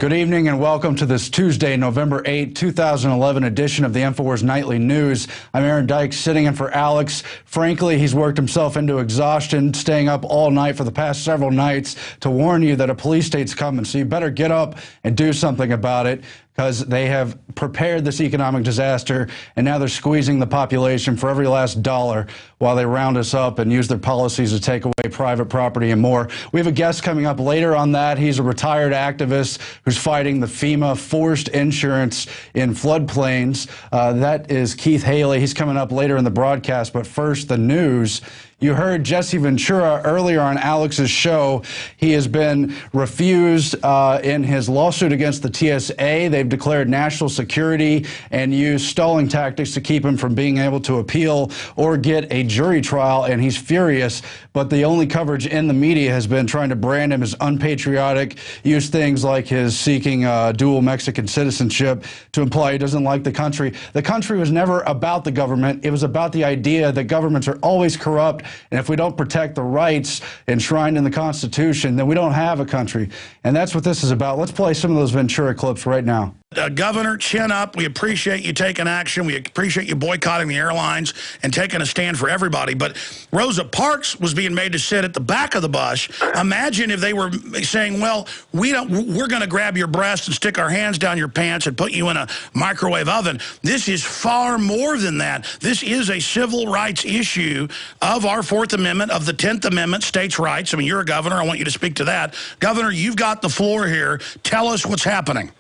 Good evening and welcome to this Tuesday, November 8, 2011 edition of the INFOWARS Nightly News. I'm Aaron Dykes, sitting in for Alex. Frankly, he's worked himself into exhaustion, staying up all night for the past several nights to warn you that a police state's coming. So you better get up and do something about it, because they have prepared this economic disaster, and now they're squeezing the population for every last dollar while they round us up and use their policies to take away private property and more. We have a guest coming up later on that. He's a retired activist who's fighting the FEMA forced insurance in floodplains. That is Keith Haley. He's coming up later in the broadcast, but first, the news. You heard Jesse Ventura earlier on Alex's show. He has been refused in his lawsuit against the TSA. They've declared national security and used stalling tactics to keep him from being able to appeal or get a jury trial, and he's furious. But the only coverage in the media has been trying to brand him as unpatriotic, use things like his seeking dual Mexican citizenship to imply he doesn't like the country. The country was never about the government. It was about the idea that governments are always corrupt, and if we don't protect the rights enshrined in the Constitution, then we don't have a country. And that's what this is about. Let's play some of those Ventura clips right now. Governor, chin up. We appreciate you taking action. We appreciate you boycotting the airlines and taking a stand for everybody. But Rosa Parks was being made to sit at the back of the bus. Imagine if they were saying, well, we're going to grab your breast and stick our hands down your pants and put you in a microwave oven. This is far more than that. This is a civil rights issue of our Fourth Amendment, of the 10th Amendment, states' rights. I mean, you're a governor. I want you to speak to that. Governor, you've got the floor here. Tell us what's happening.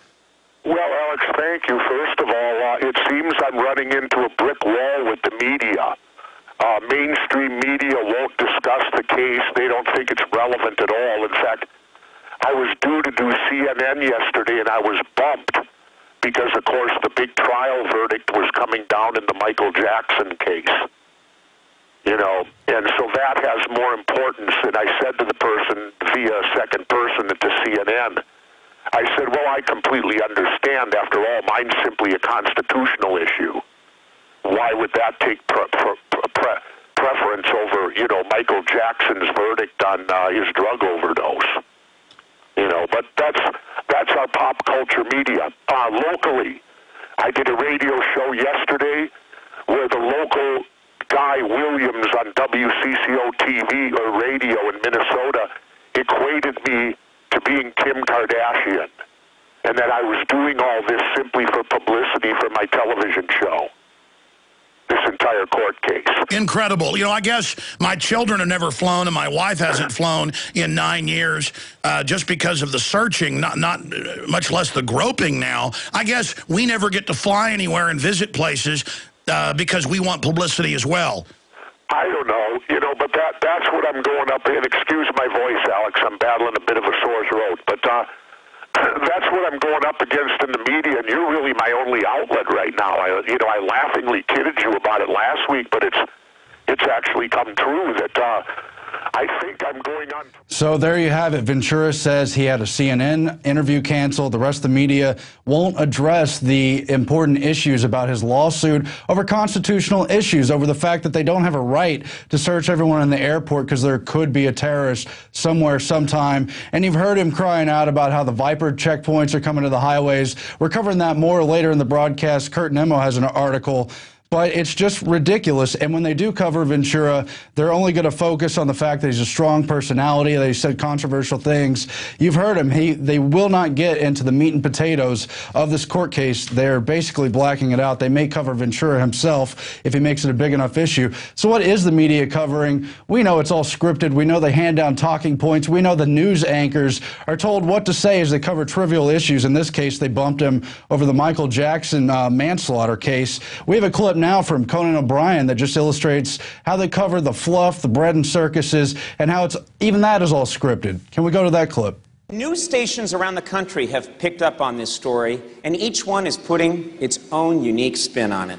Well, Alex, thank you. First of all, it seems I'm running into a brick wall with the media. Mainstream media won't discuss the case. They don't think it's relevant at all. In fact, I was due to do CNN yesterday, and I was bumped because, of course, the big trial verdict was coming down in the Michael Jackson case. You know, and so that has more importance. And I said to the person via second person at the CNN, I said, well, I completely understand. After all, mine's simply a constitutional issue. Why would that take preference over, you know, Michael Jackson's verdict on his drug overdose? You know, but that's our pop culture media. Locally, I did a radio show yesterday where the local Guy Williams on WCCO TV or radio in Minnesota equated me to being Kim Kardashian, and that I was doing all this simply for publicity for my television show. This entire court case. Incredible. You know, I guess my children have never flown, and my wife hasn't flown in 9 years just because of the searching, not much less the groping now. I guess we never get to fly anywhere and visit places because we want publicity as well. I don't know, you know, but that's what I'm going up in. Excuse my voice, Alex. I'm battling a bit of a sore throat. But that's what I'm going up against in the media, and you're really my only outlet right now. I laughingly kidded you about it last week, but it's actually come true that I think I'm going on. So there you have it. Ventura says he had a CNN interview canceled. The rest of the media won't address the important issues about his lawsuit over constitutional issues, over the fact that they don't have a right to search everyone in the airport because there could be a terrorist somewhere, sometime. And you've heard him crying out about how the Viper checkpoints are coming to the highways. We're covering that more later in the broadcast. Kurt Nemo has an article. But it's just ridiculous. And when they do cover Ventura, they're only going to focus on the fact that he's a strong personality, that he said controversial things. You've heard him. They will not get into the meat and potatoes of this court case. They're basically blacking it out. They may cover Ventura himself if he makes it a big enough issue. So what is the media covering? We know it's all scripted. We know they hand down talking points. We know the news anchors are told what to say as they cover trivial issues. In this case, they bumped him over the Michael Jackson manslaughter case. We have a clip now from Conan O'Brien that just illustrates how they cover the fluff, the bread and circuses, and how even that is all scripted. Can we go to that clip? News stations around the country have picked up on this story, and each one is putting its own unique spin on it.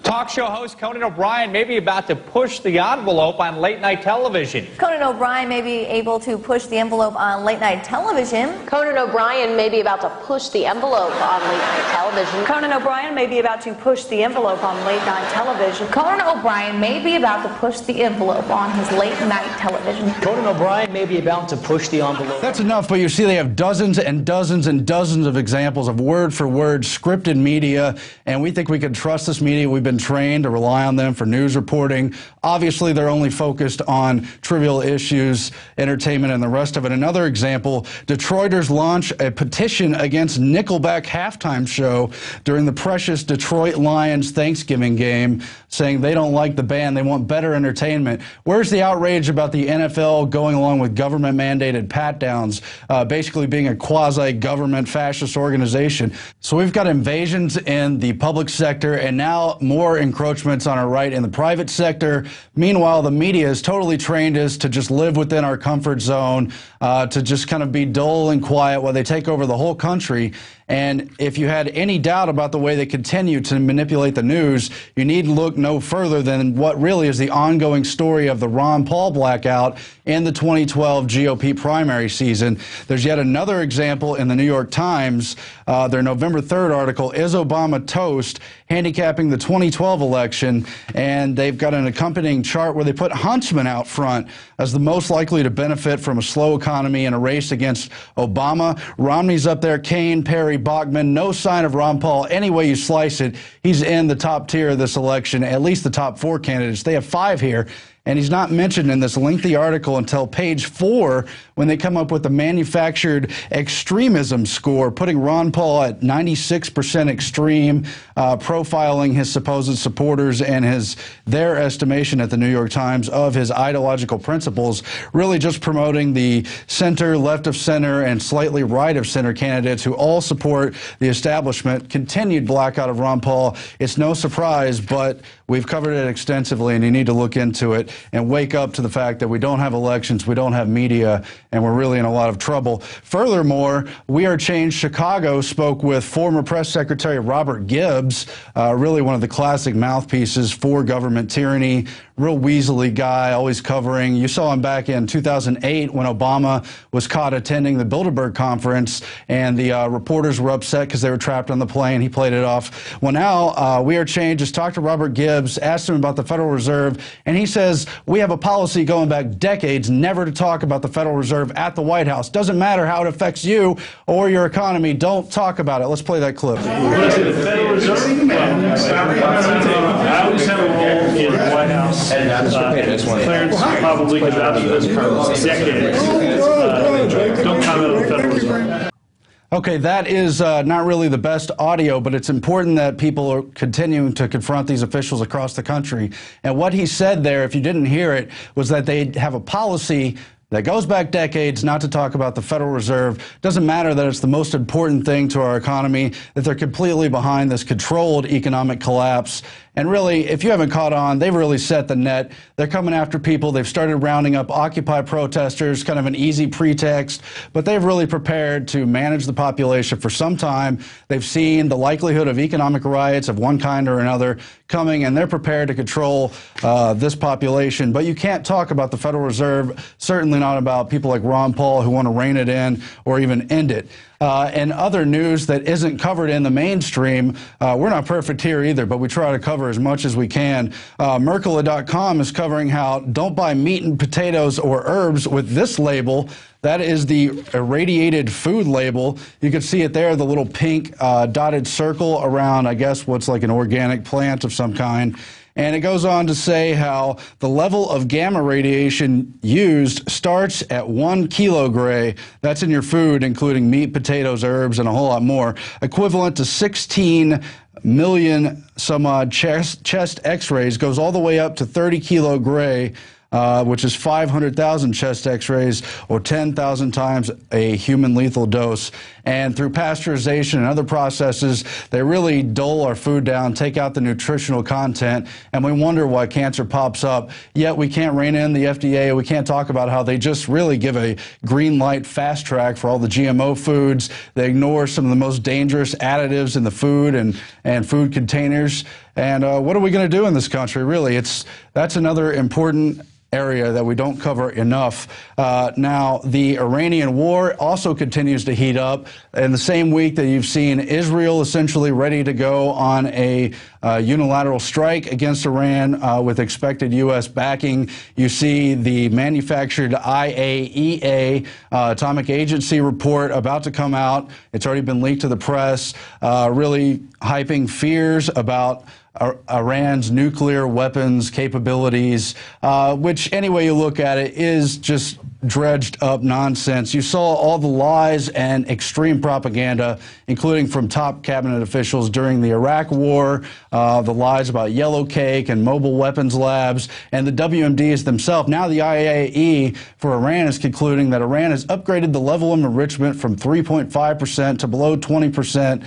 Talk show host Conan O'Brien may be about to push the envelope on late-night television. Conan O'Brien may be able to push the envelope on late-night television. Conan O'Brien may be about to push the envelope on late-night television. Conan O'Brien may be about to push the envelope on late-night television. Conan O'Brien may be about to push the envelope on his late-night television. Conan O'Brien may be about to push the envelope. That's enough, but you see they have dozens and dozens and dozens of examples of word-for-word scripted media, and we think we can trust this media. We've been trained to rely on them for news reporting. Obviously, they're only focused on trivial issues, entertainment, and the rest of it. Another example, Detroiters launch a petition against Nickelback halftime show during the precious Detroit Lions Thanksgiving game, saying they don't like the band, they want better entertainment. Where's the outrage about the NFL going along with government-mandated pat-downs, basically being a quasi-government fascist organization? So we've got invasions in the public sector and now more encroachments on our right in the private sector. Meanwhile, the media has totally trained us to just live within our comfort zone, to just kind of be dull and quiet while they take over the whole country. And if you had any doubt about the way they continue to manipulate the news, you need look no further than what really is the ongoing story of the Ron Paul blackout in the 2012 GOP primary season. There's yet another example in the New York Times. Their November 3rd article, Is Obama Toast?, handicapping the 2012 election. And they've got an accompanying chart where they put Huntsman out front as the most likely to benefit from a slow economy in a race against Obama. Romney's up there, Kaine, Perry, Bachman. No sign of Ron Paul. Any way you slice it, he's in the top tier of this election, at least the top 4 candidates. They have 5 here. And he's not mentioned in this lengthy article until page 4 when they come up with the manufactured extremism score, putting Ron Paul at 96% extreme, profiling his supposed supporters and their estimation at the New York Times of his ideological principles, really just promoting the center, left of center, and slightly right of center candidates who all support the establishment. Continued blackout of Ron Paul. It's no surprise, but we've covered it extensively, and you need to look into it and wake up to the fact that we don't have elections, we don't have media, and we're really in a lot of trouble. Furthermore, We Are Change Chicago spoke with former Press Secretary Robert Gibbs, really one of the classic mouthpieces for government tyranny. Real weaselly guy, always covering. You saw him back in 2008 when Obama was caught attending the Bilderberg conference, and the reporters were upset because they were trapped on the plane. He played it off. Well, now We Are Change has talked to Robert Gibbs, asked him about the Federal Reserve, and he says, we have a policy going back decades never to talk about the Federal Reserve at the White House. Doesn't matter how it affects you or your economy. Don't talk about it. Let's play that clip. The Federal Reserve, I always had a role in the White House. Clarence probably could vouch for this for decades. Don't comment on the Federal Reserve. Okay, that is not really the best audio, but it's important that people are continuing to confront these officials across the country. And what he said there, if you didn't hear it, was that they have a policy that goes back decades not to talk about the Federal Reserve. Doesn't matter that it's the most important thing to our economy, that they're completely behind this controlled economic collapse. And really, if you haven't caught on, they've really set the net. They're coming after people. They've started rounding up Occupy protesters, kind of an easy pretext, but they've really prepared to manage the population for some time. They've seen the likelihood of economic riots of one kind or another coming, and they're prepared to control this population. But you can't talk about the Federal Reserve, certainly not about people like Ron Paul who want to rein it in or even end it. And other news that isn't covered in the mainstream, we're not perfect here either, but we try to cover as much as we can. Mercola.com is covering how don't buy meat and potatoes or herbs with this label. That is the irradiated food label. You can see it there, the little pink dotted circle around, I guess, what's like an organic plant of some kind. And it goes on to say how the level of gamma radiation used starts at 1 kilogray. That's in your food, including meat, potatoes, herbs, and a whole lot more, equivalent to 16 million some odd chest x-rays, goes all the way up to 30 kilogray, which is 500,000 chest x-rays or 10,000 times a human lethal dose. And through pasteurization and other processes, they really dull our food down, take out the nutritional content, and we wonder why cancer pops up. Yet we can't rein in the FDA. We can't talk about how they just really give a green light fast track for all the GMO foods. They ignore some of the most dangerous additives in the food and food containers. And what are we going to do in this country? Really, that's another important area that we don't cover enough. Now, the Iranian war also continues to heat up. In the same week that you've seen Israel essentially ready to go on a unilateral strike against Iran with expected U.S. backing, you see the manufactured IAEA, Atomic Agency report about to come out. It's already been leaked to the press, really hyping fears about Iran's nuclear weapons capabilities, which any way you look at it is just dredged up nonsense. You saw all the lies and extreme propaganda, including from top cabinet officials during the Iraq war, the lies about yellow cake and mobile weapons labs, and the WMDs themselves. Now the IAEA for Iran is concluding that Iran has upgraded the level of enrichment from 3.5% to below 20%.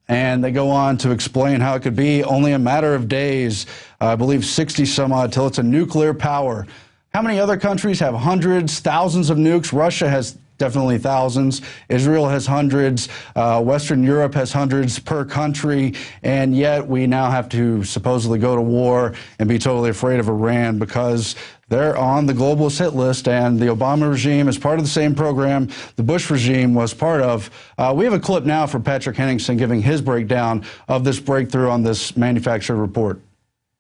And they go on to explain how it could be only a matter of days, I believe 60 some odd, till it's a nuclear power. How many other countries have hundreds, thousands of nukes? Russia has definitely thousands. Israel has hundreds. Western Europe has hundreds per country. And yet we now have to supposedly go to war and be totally afraid of Iran because they're on the globalist hit list, and the Obama regime is part of the same program the Bush regime was part of. We have a clip now from Patrick Henningsen giving his breakdown of this breakthrough on this manufactured report.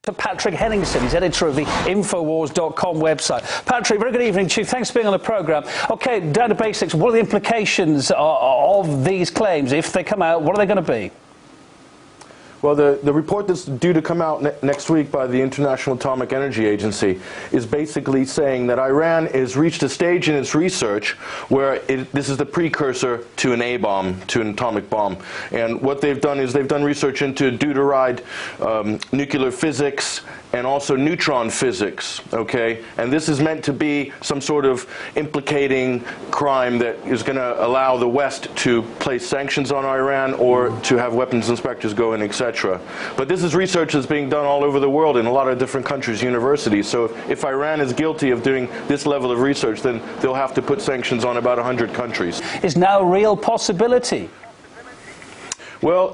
To Patrick Henningsen, he's editor of the INFOWARS.com website. Patrick, very good evening to you. Thanks for being on the programme. OK, down to basics, what are the implications of these claims? If they come out, what are they going to be? Well, the report that's due to come out next week by the International Atomic Energy Agency is basically saying that Iran has reached a stage in its research where this is the precursor to an A-bomb, to an atomic bomb. And what they've done is they've done research into deuteride nuclear physics and also neutron physics, okay? And this is meant to be some sort of implicating crime that is going to allow the West to place sanctions on Iran or to have weapons inspectors go in, etc. But this is research that's being done all over the world in a lot of different countries, universities. So if Iran is guilty of doing this level of research, then they'll have to put sanctions on about 100 countries. Is now a real possibility? Well,